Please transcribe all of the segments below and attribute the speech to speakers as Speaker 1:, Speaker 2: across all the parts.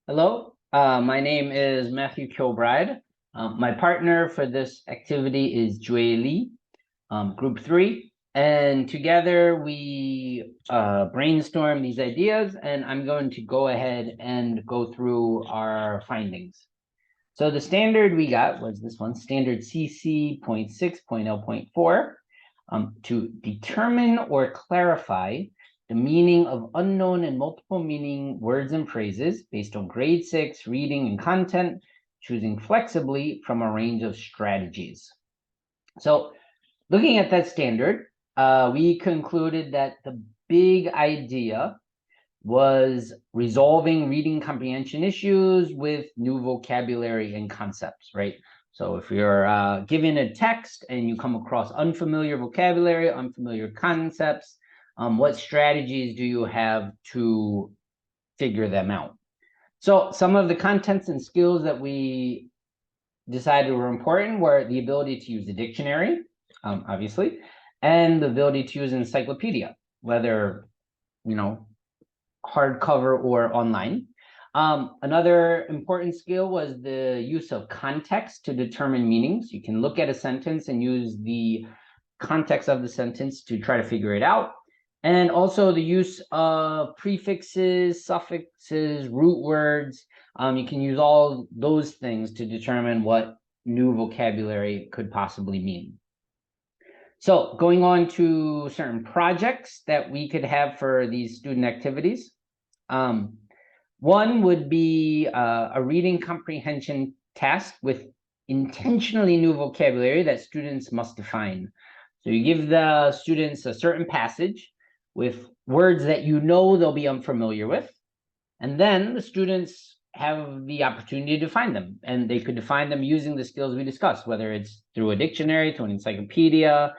Speaker 1: Hello, my name is Matthew Kilbride. My partner for this activity is Jue Li, group 3. And together we brainstorm these ideas, and I'm going to go ahead and go through our findings. So the standard we got was this one, standard CC.6.0.4, to determine or clarify the meaning of unknown and multiple meaning words and phrases based on grade 6 reading and content, choosing flexibly from a range of strategies. So looking at that standard, we concluded that the big idea was resolving reading comprehension issues with new vocabulary and concepts, right? So if you're given a text and you come across unfamiliar vocabulary, unfamiliar concepts, what strategies do you have to figure them out? So some of the contents and skills that we decided were important were the ability to use a dictionary, obviously, and the ability to use an encyclopedia, whether, hardcover or online. Another important skill was the use of context to determine meanings. You can look at a sentence and use the context of the sentence to try to figure it out. And also the use of prefixes, suffixes, root words. You can use all those things to determine what new vocabulary could possibly mean. So going on to certain projects that we could have for these student activities. One would be a reading comprehension task with intentionally new vocabulary that students must define. So you give the students a certain passage with words that they'll be unfamiliar with, and then the students have the opportunity to define them, and they could define them using the skills we discussed, whether it's through a dictionary, through an encyclopedia,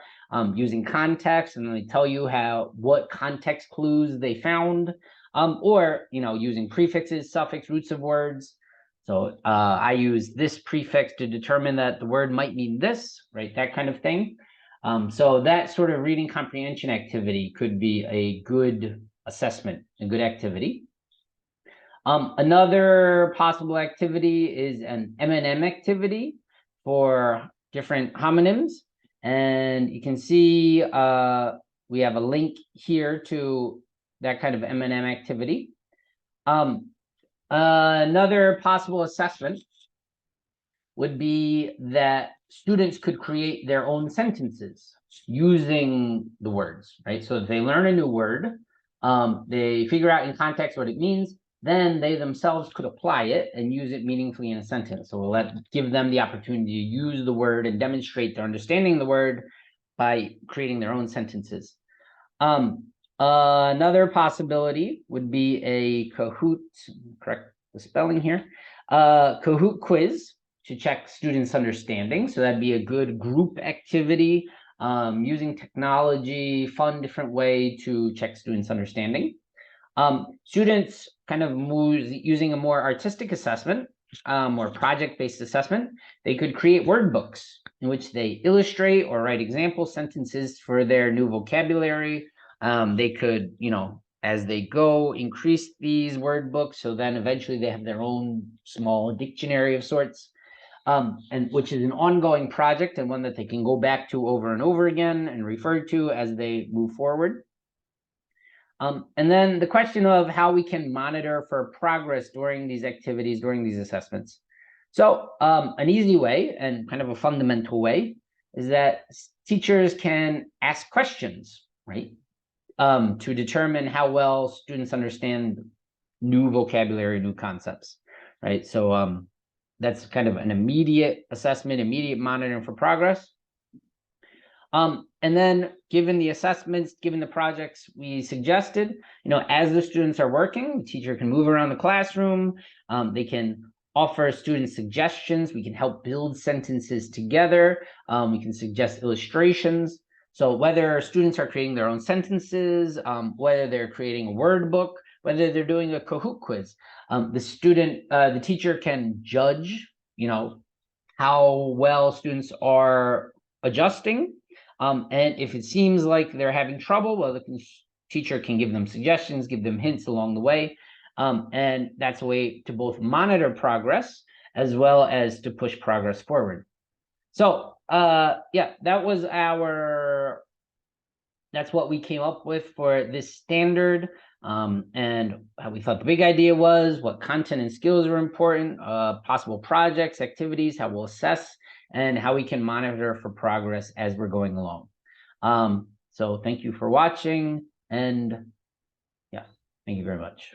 Speaker 1: using context, and they tell you what context clues they found, or using prefixes, suffix, roots of words. So I use this prefix to determine that the word might mean this, right? That kind of thing. So that sort of reading comprehension activity could be a good assessment, a good activity. Another possible activity is an M&M activity for different homonyms. And you can see we have a link here to that kind of M&M activity. Another possible assessment would be that students could create their own sentences using the words, right? So if they learn a new word, they figure out in context what it means, then they themselves could apply it and use it meaningfully in a sentence. So we'll give them the opportunity to use the word and demonstrate their understanding of the word by creating their own sentences. Another possibility would be a Kahoot, correct the spelling here, Kahoot quiz to check students' understanding. So that'd be a good group activity, using technology, fun, different way to check students' understanding. Students kind of using a more artistic assessment, or project-based assessment. They could create word books in which they illustrate or write example sentences for their new vocabulary. They could, as they go, increase these word books, so then eventually they have their own small dictionary of sorts, and which is an ongoing project and one that they can go back to over and over again and refer to as they move forward. And then the question of how we can monitor for progress during these activities, during these assessments. So an easy way and kind of a fundamental way is that teachers can ask questions, right? To determine how well students understand new vocabulary, new concepts, right? So that's kind of an immediate assessment, immediate monitoring for progress. And then given the assessments, given the projects we suggested, as the students are working, the teacher can move around the classroom. They can offer students suggestions. We can help build sentences together. We can suggest illustrations. So whether students are creating their own sentences, whether they're creating a word book, whether they're doing a Kahoot quiz, the teacher can judge, how well students are adjusting. And if it seems like they're having trouble, well, the teacher can give them suggestions, give them hints along the way. And that's a way to both monitor progress as well as to push progress forward. So yeah, that's what we came up with for this standard, and how we thought the big idea was, what content and skills are important, possible projects, activities, how we'll assess, and how we can monitor for progress as we're going along. So thank you for watching, and yeah, thank you very much.